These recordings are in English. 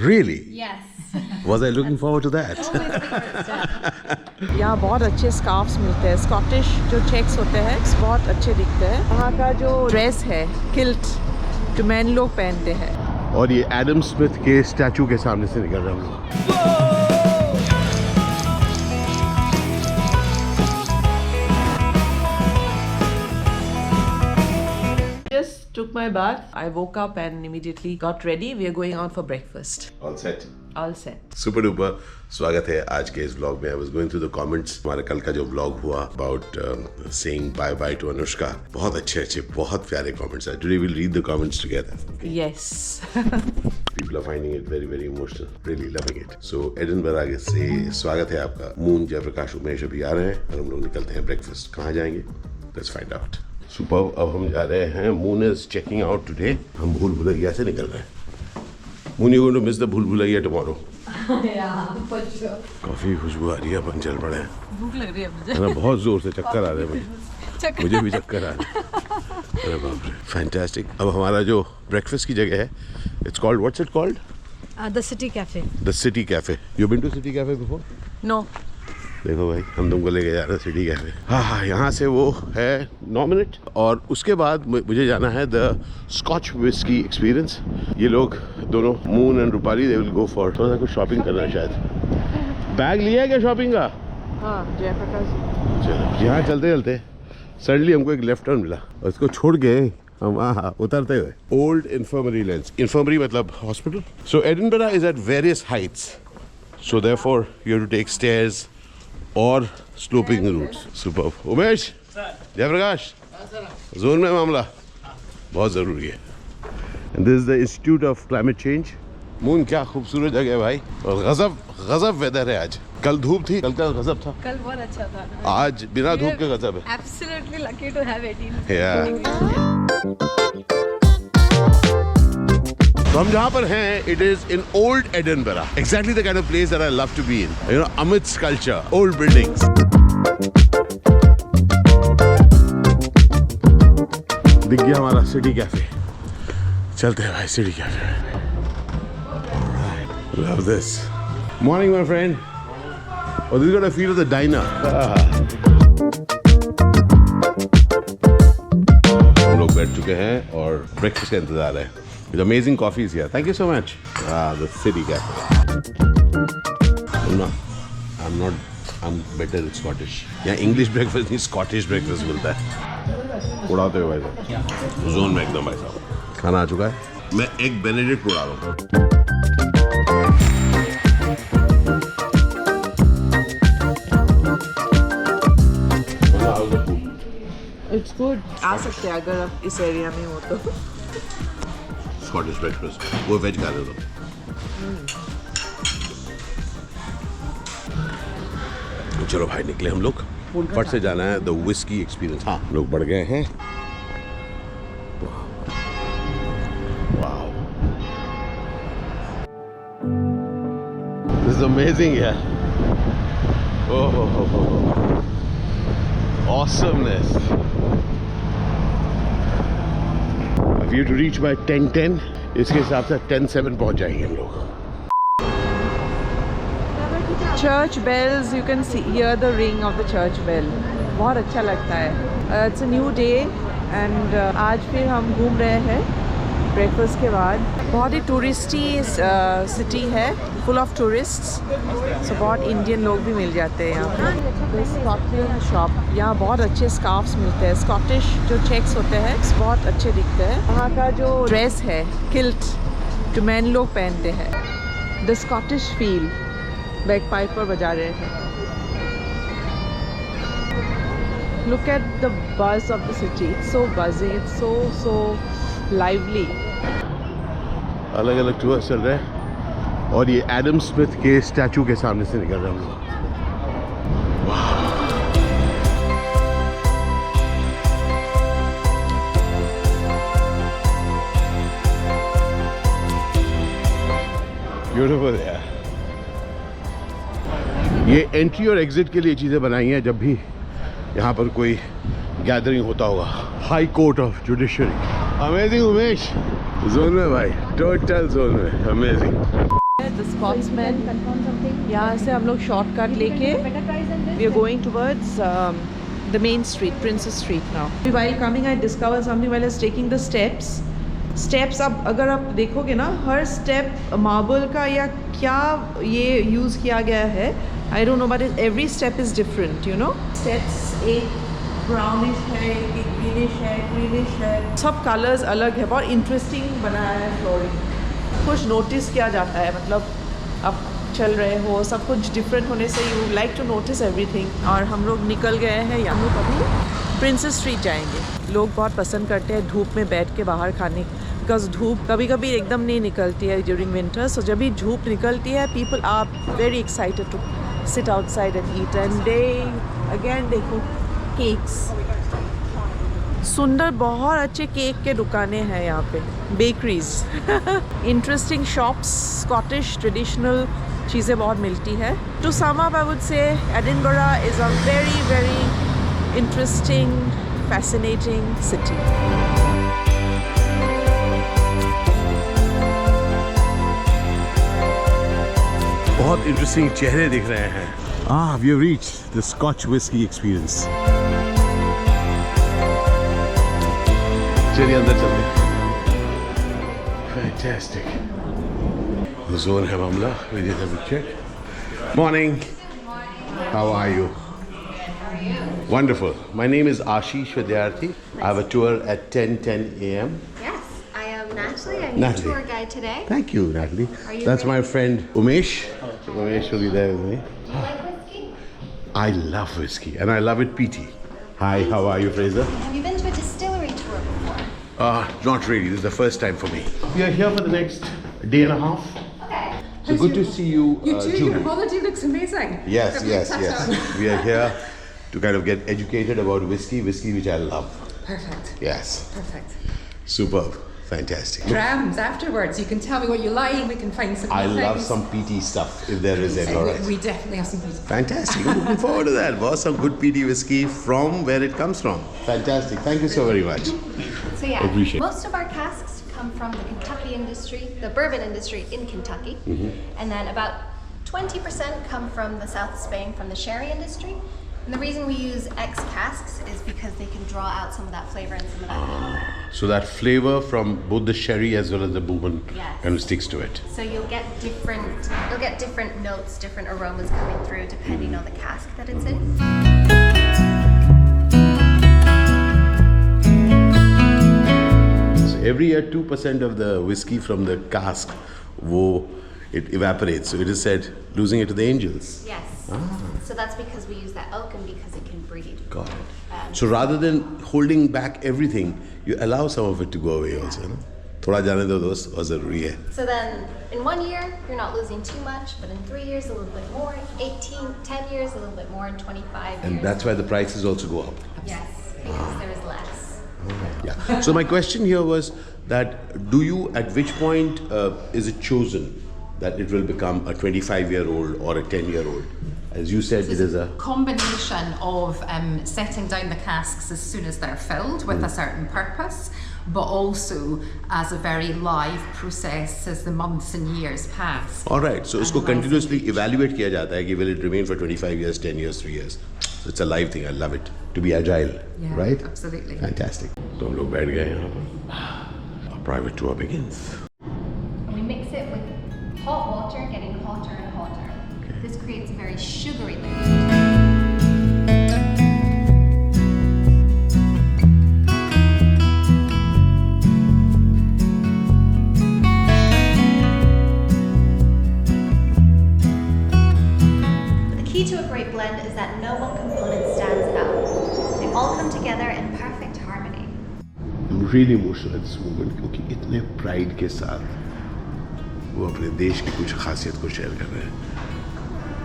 Really? Yes. Was I looking forward to that? यहाँ बहुत अच्छे स्कार्फ्स मिलते हैं, स्कॉटिश जो चेक्स होते हैं बहुत अच्छे दिखते हैं। वहाँ का जो ड्रेस है किल्ट जो मैन लोग पहनते हैं। और ये एडम स्मिथ के स्टैचू के सामने से निकल रहे हैं हम लोग। Took my bath. I woke up and immediately got ready. We are going out for breakfast. All set. All set. Super duper. स्वागत है आज के इस व्लॉग में। I was going through the comments. हमारा कल का जो व्लॉग हुआ about saying bye bye to Anushka. बहुत अच्छे बहुत प्यारे comments हैं. Today we'll read the comments together. Okay? Yes. People are finding it very very emotional. Really loving it. So Edinburgh से स्वागत है आपका। मून जयप्रकाश उमेश अभी आ रहे हैं और हम लोग निकलते हैं ब्रेकफास्ट। कहाँ जाएंगे? Let's find out. सुपर। अब हम जा रहे हैं। Moon is checking out today. हम भूल भुलैया से निकल रहे हैं। Moon you going to miss the Bhool Bhulaiyaa tomorrow. काफी खुशबू आ रही है। अपन चल पड़े हैं। भूख लग रही है मुझे। ना बहुत जोर से चक्कर आ रहे हैं मुझे भी चक्कर आ रहे हैं। अरे बाप रे फैंटास्टिक। अब हमारा जो ब्रेकफास्ट की जगह है it's called what's it called? The City Cafe. The city cafe. You been to city cafe before? No. देखो भाई हम तुमको लेके जा रहे हैं सिटी कैफे। हाँ यहाँ से वो है 9 मिनट और उसके बाद मुझे जाना है द स्कॉच विस्की एक्सपीरियंस। ये लोग दोनों moon and Rupali they will go for थोड़ा सा कुछ शॉपिंग करना है शायद। बैग लिया है क्या शॉपिंग का? हाँ जयप्रकाश। चलो यहाँ चलते चलते सडनली हमको एक लेफ्ट टर्न मिला और इसको छोड़ के हम उतरते हुए ओल्ड इन्फर्मरी लेंस। इन्फर्मरी मतलब hospital. So Edinburgh is at various heights so therefore you have to take stairs और sloping routes. Super. Umesh Jayaprakash zone में मामला बहुत ज़रूरी है। And this is the institute of climate change. मून क्या खूबसूरत जगह है भाई और गजब वेदर है आज। कल धूप थी, कल का गजब था। कल बहुत अच्छा था। आज बिना धूप के गजब है। Absolutely lucky to have 18. तो हम जहाँ पर हैं it is in old Edinburgh. Exactly the kind of place that I love to be in. You know amidst culture, old buildings. दिख गया हमारा सिटी कैफे। चलते हैं भाई city cafe. Love this. Morning my friend. और this got a feel of the diner. हम लोग बैठ चुके हैं और ब्रेकफास्ट का इंतजार है। With amazing coffees here. Thank you so much. The city cafe. I'm better at Scottish. Yeah, English breakfast नहीं Scottish breakfast मिलता है। उड़ाते हुए भाई साहब। जोन में एकदम भाई साहब। खाना आ चुका है। मैं एक बेनेडिक्ट उड़ा रहा हूँ। It's good. आ सकते हैं अगर आप इस एरिया में हो तो। Scottish breakfast. वो वेज खा रहे हो? चलो भाई निकले हम लोग। फट से जाना है द विस्की एक्सपीरियंस। हाँ लोग बढ़ गए हैं। वाओ दिस इज अमेजिंग यार। ओह awesomeness. If you to reach by 10:10, इसके हिसाब से 10:07 पहुंच जाएंगे हम लोग। Church bells, you can see hear the ring of the church bell. बहुत अच्छा लगता है। It's a new day and आज फिर हम घूम रहे हैं ब्रेकफास्ट के बाद। बहुत ही टूरिस्टी सिटी है, फुल ऑफ टूरिस्ट्स। सो बहुत इंडियन लोग भी मिल जाते हैं यहाँ पर। Scotland shop. यहाँ बहुत अच्छे स्कार्फ्स मिलते हैं, स्कॉटिश जो चेक्स होते हैं बहुत अच्छे दिखते हैं। वहाँ का जो ड्रेस है किल्ट जो मैन लोग पहनते हैं। The Scottish feel. Back pipe पर बजा रहे हैं। Look at the buzz of the city. It's so buzzy. It's so lively. अलग अलग टूर चल रहे हैं और ये एडम स्मिथ के स्टैचू के सामने से निकल रहे हैं हम लोग। ब्यूटीफुल यार। ये एंट्री और एग्जिट के लिए चीज़ें बनाई हैं जब भी यहाँ पर कोई गैदरिंग होता होगा। High court of judiciary. Amazing Umesh. Zone में भाई, टोटल जोन में। अमेजिंग। the Scotsman. यहाँ से हम लोग shortcut लेके we are going towards the main street, Princess Street now. While coming, I discovered something while I was taking the steps. Steps अब अगर आप देखोगे ना, हर step marble का या क्या ये use किया गया है, I don't know, but every step is different, you know. Steps एक brownish है, एक greenish है, सब colors अलग है, बहुत interesting बनाया है flooring. कुछ notice किया जाता है, मतलब आप चल रहे हो, सब कुछ डिफरेंट होने से you like to notice everything. और हम लोग निकल गए हैं, हम लोग अभी प्रिंसेस स्ट्रीट जाएंगे. लोग बहुत पसंद करते हैं धूप में बैठ के बाहर खाने, बिकॉज धूप कभी कभी एकदम नहीं निकलती है ड्यूरिंग विंटर. सो जब भी धूप निकलती है, people are very excited to sit outside and eat. And they again देखो केक्स, सुंदर बहुत अच्छे केक के दुकानें हैं यहाँ पे, bakeries. Interesting shops, Scottish traditional चीज़ें बहुत मिलती है. To sum up I would say Edinburgh is a very very interesting fascinating city. बहुत इंटरेस्टिंग चेहरे दिख रहे हैं. We have reached the Scotch whisky experience. चलिए अंदर चलते हैं. फैंटास्टिक. जोन है मामला. We did have a check. Morning. How are you? Wonderful. My name is Ashish Vidyarthi. I have a tour at 10:10 a.m. Yes, I am Natalie. I'm your tour guide today. Thank you, Natalie. Are you That's ready? my friend Umesh. Umesh will be there with me. Do you like whiskey? I love whiskey and I love it peaty. Hi, how are you, Fraser? Have you been to a distillery tour before? Not really. This is the first time for me. We are here for the next day and a half. Okay. So good to see you, You too. Julie. Your holiday looks amazing. Yes, Have we yes, set yes. up? We are here to kind of get educated about whiskey which I love. Perfect. Yes, Perfect. superb, fantastic. Look, Drams afterwards. You can tell me what you like. We can find some. I good love things. some peaty stuff if there is any. All right. We definitely have some pizza. Fantastic. I'm looking forward to that. Boss, some good peaty whiskey from where it comes from. Fantastic. Thank you so very much. So yeah, Appreciate it. most of our casks come from the Kentucky industry, the bourbon industry in Kentucky, and then about 20% come from the South Spain, from the sherry industry. And the reason we use X casks is because they can draw out some of that flavor and some of that. So that flavor from both the sherry as well as the bourbon Yes. kind of sticks to it. So you'll get different notes, different aromas coming through depending on the cask that it's in. So every year 2% of the whiskey from the cask, it evaporates. So it is said losing it to the angels. Yes. So that's because we use that oak and because it can breed. Got it. So rather than holding back everything, you allow some of it to go away also, no? थोड़ा जाने दो दोस्त और ज़रूरी है. So then in 1 year, you're not losing too much, but in 3 years, a little bit more, 10 years, a little bit more, and 25 years. And that's why the prices also go up. Yes, because there is less. Yeah. So my question here was that at which point is it chosen that it will become a 25-year-old or a 10-year-old? As you said, it is a combination of setting down the casks as soon as they're filled with a certain purpose, but also as a very live process as the months and years pass. all right. So इसको continuously evaluate किया जाता है कि will it remain for 25 years, 10 years, 3 years. So it's a live thing. I love it. To be agile, Yeah, right? absolutely. Fantastic. तो हम लोग बैठ गए यहाँ पर. Our private tour begins. And we mix it with hot water, getting hotter and hotter. This creates a very sugary liquid. The key to a great blend is that no one component stands out. They all come together in perfect harmony. I'm really emotional at this moment क्योंकि इतने pride के साथ वो अपने देश की कुछ खासियत को शेयर कर रहे हैं.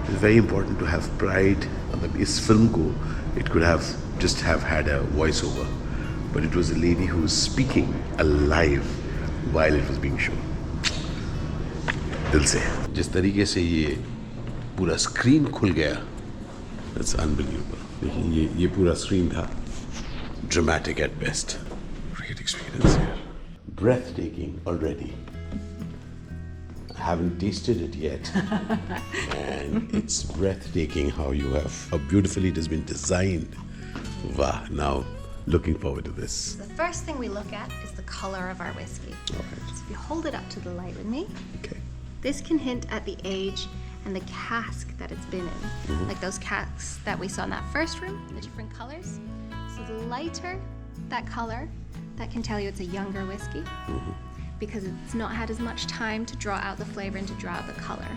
It's very important to have pride. मतलब इस फिल्म को it could have just have had a voiceover, but it was a lady who was speaking alive while it was being shown. दिल से जिस तरीके से ये पूरा स्क्रीन खुल गया, that's unbelievable. देखिए ये पूरा स्क्रीन था. Dramatic at best. Great experience here. Breathtaking already. haven't tasted it yet. And it's breathtaking how you have, how beautifully it has been designed. Wow, now looking forward to this. The first thing we look at is the color of our whiskey. All right. So if you hold it up to the light with me, Okay. this can hint at the age and the cask that it's been in. Like those casks that we saw in that first room, the different colors. So the lighter that color, that can tell you it's a younger whiskey because it's not had as much time to draw out the flavor and to draw out the color.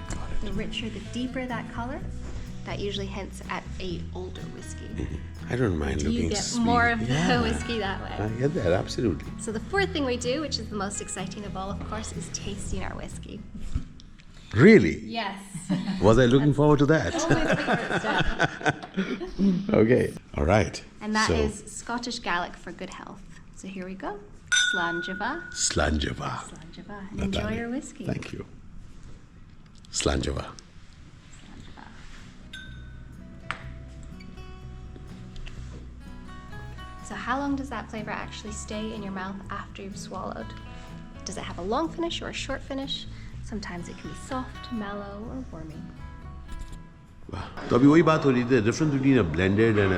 The richer, the deeper that color, that usually hints at a older whiskey. I don't mind looking You get sweet. more of Yeah, the whiskey that way. I get that, absolutely. So the fourth thing we do, which is the most exciting of all, of course, is tasting our whiskey. Really? Yes. Was I looking forward to that? Always the first step. Okay. All right. And that So, is Scottish Gaelic for good health. So here we go. Slanjava. Slanjava. Slanjava. And enjoy Natalie, your whiskey. Thank you. Slanjava. So how long does that flavor actually stay in your mouth after you've swallowed? Does it have a long finish or a short finish? Sometimes it can be soft, mellow, or warming. तो अभी वही बात हो रही थी, difference between a blended and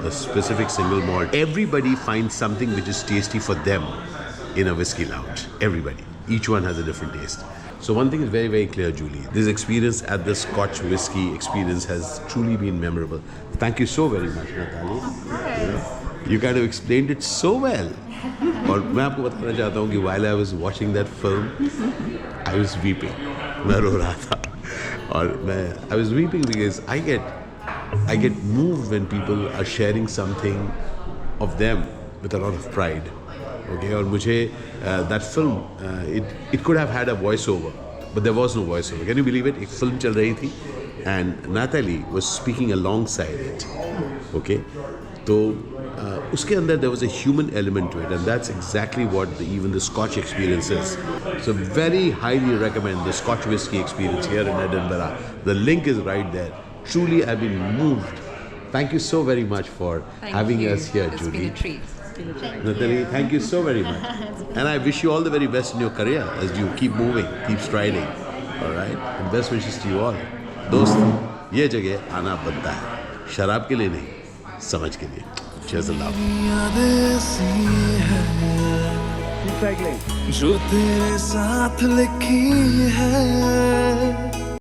a specific single malt. Everybody finds something which is tasty for them in a whiskey lounge. Everybody. Each one has a different taste. So one thing is very, very clear, Julie. This experience at the Scotch Whisky experience has truly been memorable. Thank you so very much, Natalie. You kind of explained it so well. और मैं आपको बताना चाहता हूँ कि while I was watching that film, I was weeping. मैं रो रहा था. और I was weeping because I get moved when people are sharing something of them with a lot of pride. Okay, और मुझे that film it could have had a voiceover, but there was no voiceover. Can you believe it? एक film चल रही थी and Natalie was speaking alongside it. Okay, तो उसके अंदर there was a human element to it, and that's exactly what even the Scotch experience is. So very highly recommend the Scotch Whisky experience here in Edinburgh. The link is right there. Truly, I've been moved. Thank you so very much for having us here, It's Julie. been a treat. It's been a treat. Natalie, thank you so very much. And I wish you all the very best in your career as you keep moving, keep striding. All right? And best wishes to you all. दोस्त, ये जगह आना बनता है. शराब के लिए नहीं, समझ के लिए. Cheers and love. जो तेरे साथ लिखी है